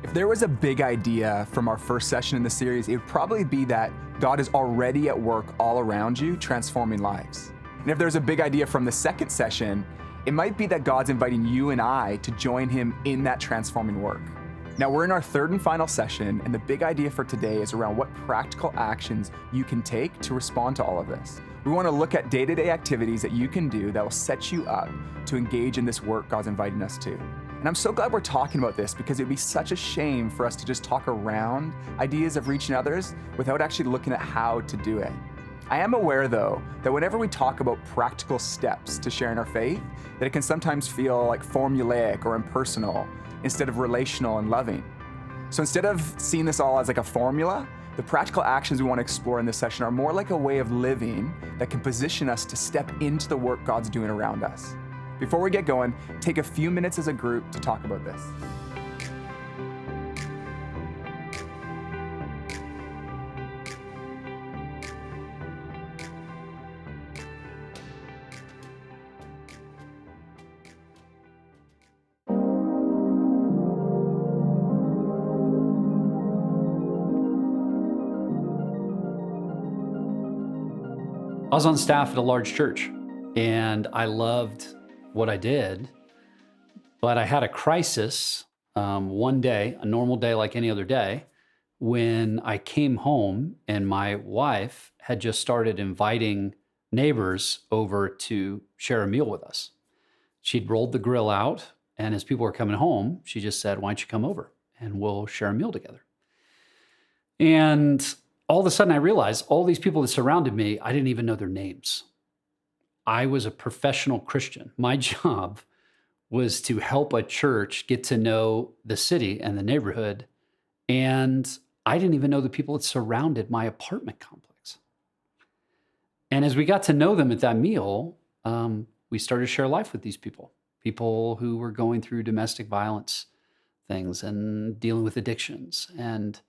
If there was a big idea from our first session in the series, it would probably be that God is already at work all around you, transforming lives. And if there's a big idea from the second session, it might be that God's inviting you and I to join him in that transforming work. Now we're in our third and final session, and the big idea for today is around what practical actions you can take to respond to all of this. We want to look at day-to-day activities that you can do that will set you up to engage in this work God's inviting us to. And I'm so glad we're talking about this because it'd be such a shame for us to just talk around ideas of reaching others without actually looking at how to do it. I am aware, though, that whenever we talk about practical steps to sharing our faith, that it can sometimes feel like formulaic or impersonal instead of relational and loving. So instead of seeing this all as like a formula, the practical actions we want to explore in this session are more like a way of living that can position us to step into the work God's doing around us. Before we get going, take a few minutes as a group to talk about this. I was on staff at a large church and I loved what I did, but I had a crisis one day, a normal day like any other day, when I came home and my wife had just started inviting neighbors over to share a meal with us. She'd rolled the grill out, and as people were coming home, she just said, "Why don't you come over and we'll share a meal together?" And all of a sudden I realized all these people that surrounded me, I didn't even know their names. I was a professional Christian. My job was to help a church get to know the city and the neighborhood. And I didn't even know the people that surrounded my apartment complex. And as we got to know them at that meal, we started to share life with these people who were going through domestic violence things and dealing with addictions, and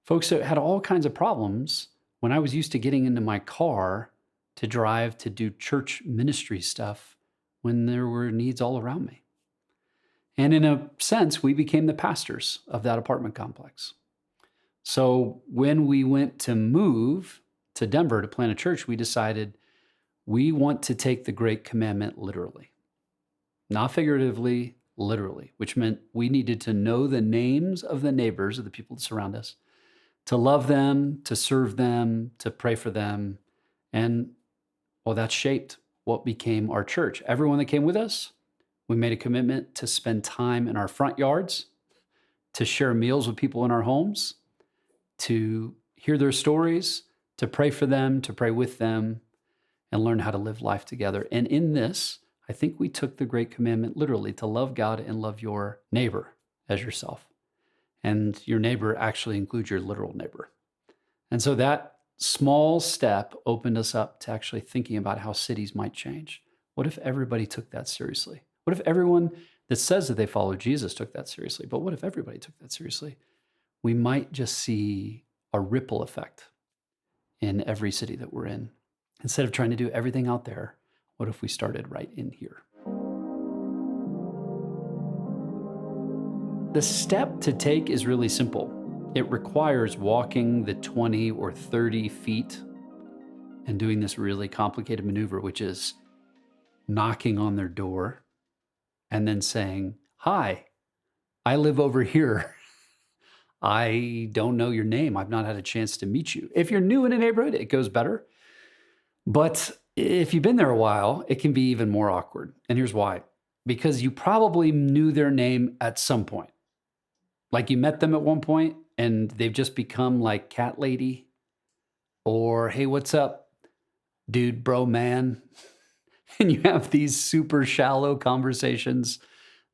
folks that had all kinds of problems when I was used to getting into my car to drive to do church ministry stuff when there were needs all around me. And in a sense, we became the pastors of that apartment complex. So when we went to move to Denver to plant a church, we decided we want to take the Great Commandment literally, not figuratively, literally, which meant we needed to know the names of the neighbors, of the people that surround us, to love them, to serve them, to pray for them. And well, that shaped what became our church. Everyone that came with us, we made a commitment to spend time in our front yards, to share meals with people in our homes, to hear their stories, to pray for them, to pray with them, and learn how to live life together. And in this, I think we took the Great Commandment literally, to love God and love your neighbor as yourself. And your neighbor actually includes your literal neighbor. And so that small step opened us up to actually thinking about how cities might change. What if everybody took that seriously? What if everyone that says that they follow Jesus took that seriously? But what if everybody took that seriously? We might just see a ripple effect in every city that we're in. Instead of trying to do everything out there, what if we started right in here? The step to take is really simple. It requires walking the 20 or 30 feet and doing this really complicated maneuver, which is knocking on their door and then saying, "Hi, I live over here. I don't know your name. I've not had a chance to meet you." If you're new in a neighborhood, it goes better. But if you've been there a while, it can be even more awkward. And here's why. Because you probably knew their name at some point. Like you met them at one point and they've just become like cat lady, or hey, what's up, dude, bro, man. And you have these super shallow conversations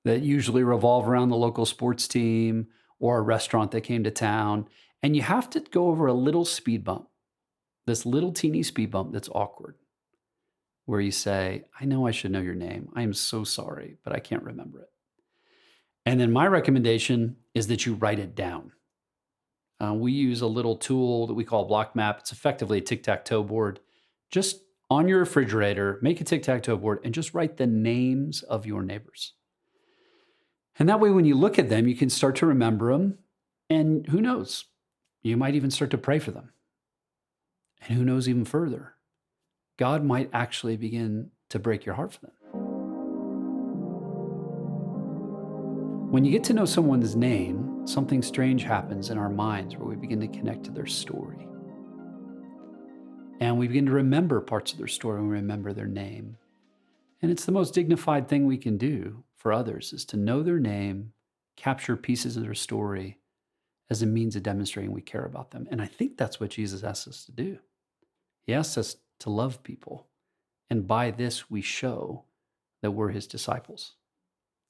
that usually revolve around the local sports team or a restaurant that came to town. And you have to go over a little speed bump, this little teeny speed bump that's awkward, where you say, "I know I should know your name. I am so sorry, but I can't remember it." And then my recommendation is that you write it down. We use a little tool that we call Block Map. It's effectively a tic-tac-toe board. Just on your refrigerator, make a tic-tac-toe board and just write the names of your neighbors. And that way, when you look at them, you can start to remember them. And who knows, you might even start to pray for them. And who knows even further, God might actually begin to break your heart for them. When you get to know someone's name, something strange happens in our minds where we begin to connect to their story. And we begin to remember parts of their story when we remember their name. And it's the most dignified thing we can do for others, is to know their name, capture pieces of their story as a means of demonstrating we care about them. And I think that's what Jesus asks us to do. He asks us to love people. And by this, we show that we're his disciples.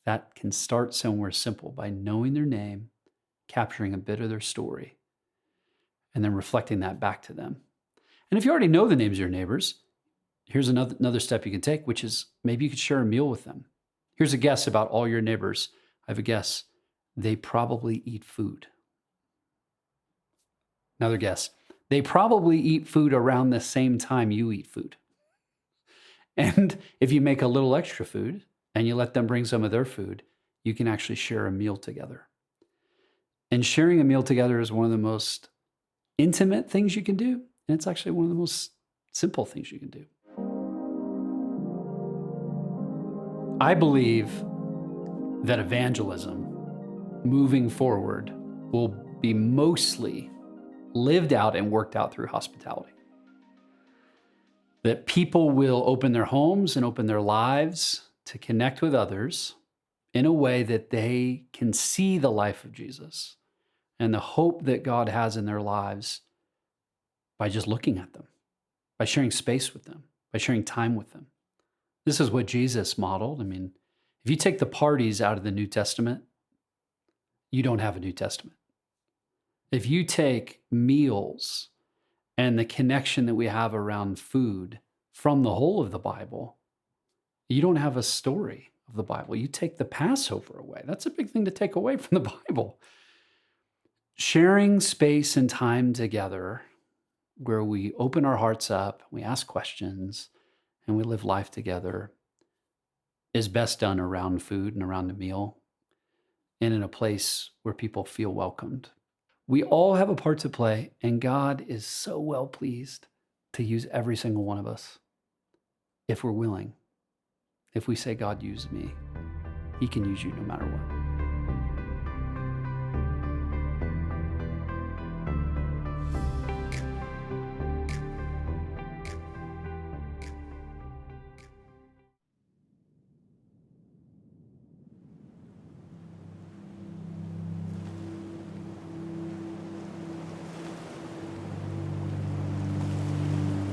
That can start somewhere simple, by knowing their name, capturing a bit of their story, and then reflecting that back to them. And if you already know the names of your neighbors, here's another step you can take, which is maybe you could share a meal with them. Here's a guess about all your neighbors. I have a guess. They probably eat food. Another guess. They probably eat food around the same time you eat food. And if you make a little extra food and you let them bring some of their food, you can actually share a meal together. And sharing a meal together is one of the most intimate things you can do. And it's actually one of the most simple things you can do. I believe that evangelism moving forward will be mostly lived out and worked out through hospitality. That people will open their homes and open their lives to connect with others in a way that they can see the life of Jesus and the hope that God has in their lives by just looking at them, by sharing space with them, by sharing time with them. This is what Jesus modeled. I mean, if you take the parties out of the New Testament, you don't have a New Testament. If you take meals and the connection that we have around food from the whole of the Bible, you don't have a story of the Bible. You take the Passover away. That's a big thing to take away from the Bible. Sharing space and time together where we open our hearts up, we ask questions, and we live life together is best done around food and around a meal and in a place where people feel welcomed. We all have a part to play, and God is so well pleased to use every single one of us if we're willing. If we say, God, use me, he can use you no matter what.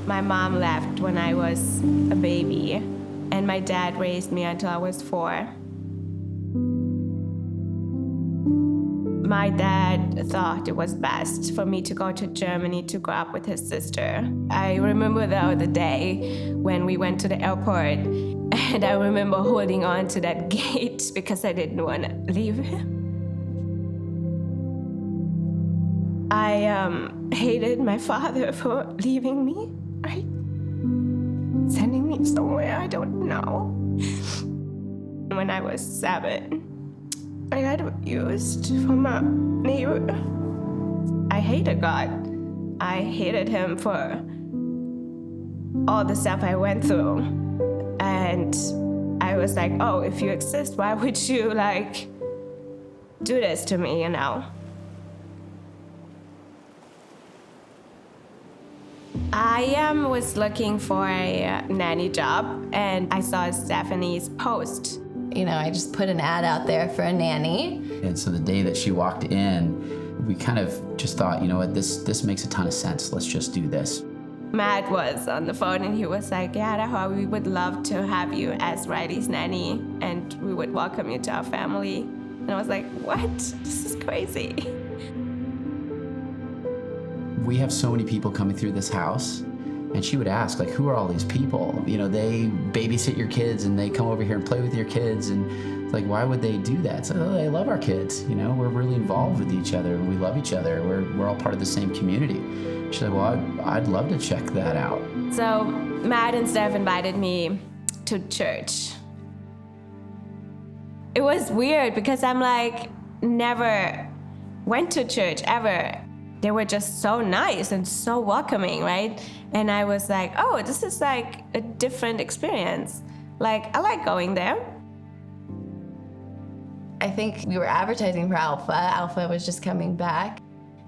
My mom left when I was a baby, and my dad raised me until I was 4. My dad thought it was best for me to go to Germany to grow up with his sister. I remember though the day when we went to the airport, and I remember holding on to that gate because I didn't want to leave him. I hated my father for leaving me. Right? Sending me somewhere I don't know. When I was 7, I got abused from a neighbor. I hated God. I hated him for all the stuff I went through. And I was like, oh, if you exist, why would you do this to me, you know? I was looking for a nanny job, and I saw Stephanie's post. You know, I just put an ad out there for a nanny. And so the day that she walked in, we kind of just thought, you know what, this makes a ton of sense. Let's just do this. Matt was on the phone, and he was like, yeah, Rahua, we would love to have you as Riley's nanny, and we would welcome you to our family. And I was like, what? This is crazy. We have so many people coming through this house, and she would ask, who are all these people? You know, they babysit your kids, and they come over here and play with your kids, and why would they do that? It's they love our kids, you know, we're really involved with each other, we love each other, we're all part of the same community. She's like, well, I'd love to check that out. So Matt and Steph invited me to church. it was weird because I'm like, never went to church ever. They were just so nice and so welcoming, right? And I was like, oh, this is like a different experience. Like, I like going there. I think we were advertising for Alpha. Alpha was just coming back.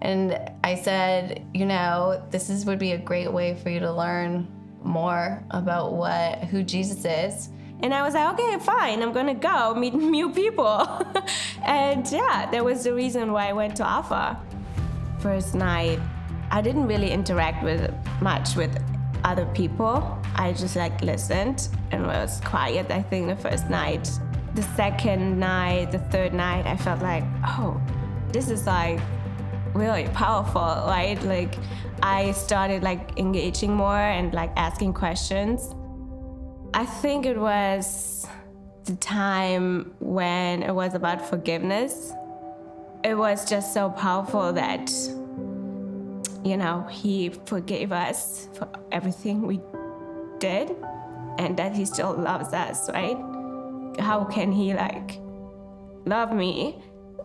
And I said, this would be a great way for you to learn more about who Jesus is. And I was like, okay, fine, I'm gonna go meet new people. And yeah, that was the reason why I went to Alpha. First night, I didn't really interact much with other people. I just listened and was quiet, I think, the first night. The second night, the third night, I felt like, oh, this is really powerful, right? I started engaging more and asking questions. I think it was the time when it was about forgiveness. It was just so powerful that, he forgave us for everything we did and that he still loves us, right? How can he love me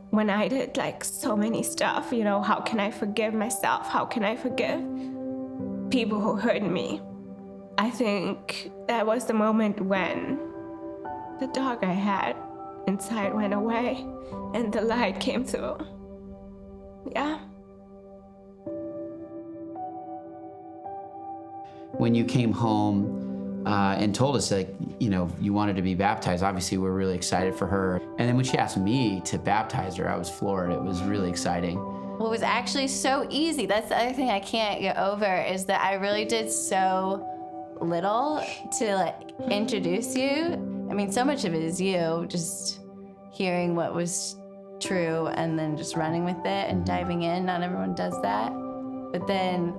when I did so many stuff? How can I forgive myself? How can I forgive people who hurt me? I think that was the moment when the dog I had inside went away and the light came through. Yeah. When you came home and told us you wanted to be baptized, obviously we're really excited for her. And then when she asked me to baptize her, I was floored. It was really exciting. What was actually so easy, that's the other thing I can't get over, is that I really did so little to introduce you. I mean, so much of it is you just hearing what was true and then just running with it and diving in. Not everyone does that. But then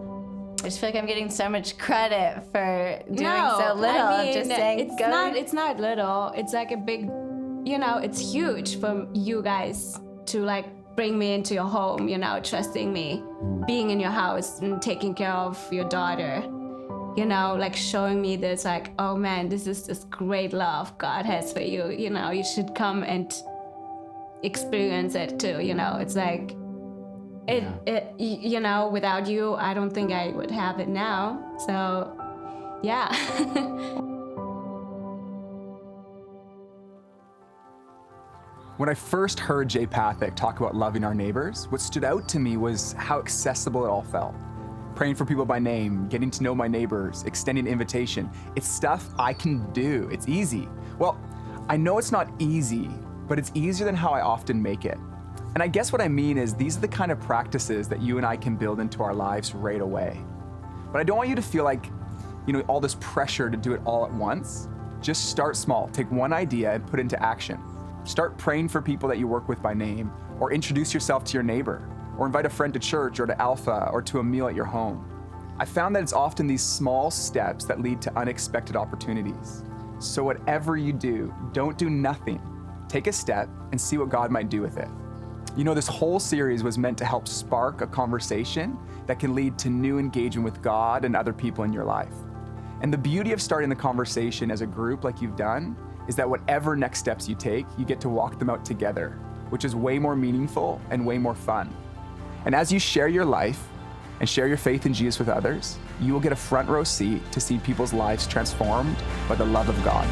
I just feel like I'm getting so much credit for doing so little. I mean, just saying, it's not little. It's a big, it's huge for you guys to bring me into your home, trusting me, being in your house and taking care of your daughter. Showing me this oh man, this is this great love God has for you. You should come and experience it too. It's without you, I don't think I would have it now. So, yeah. When I first heard Jay Pathak talk about loving our neighbors, what stood out to me was how accessible it all felt. Praying for people by name, getting to know my neighbors, extending an invitation. It's stuff I can do. It's easy. Well, I know it's not easy, but it's easier than how I often make it. And I guess what I mean is these are the kind of practices that you and I can build into our lives right away. But I don't want you to feel all this pressure to do it all at once. Just start small. Take one idea and put it into action. Start praying for people that you work with by name, or introduce yourself to your neighbor, or invite a friend to church or to Alpha or to a meal at your home. I found that it's often these small steps that lead to unexpected opportunities. So whatever you do, don't do nothing. Take a step and see what God might do with it. This whole series was meant to help spark a conversation that can lead to new engagement with God and other people in your life. And the beauty of starting the conversation as a group like you've done is that whatever next steps you take, you get to walk them out together, which is way more meaningful and way more fun. And as you share your life and share your faith in Jesus with others, you will get a front row seat to see people's lives transformed by the love of God.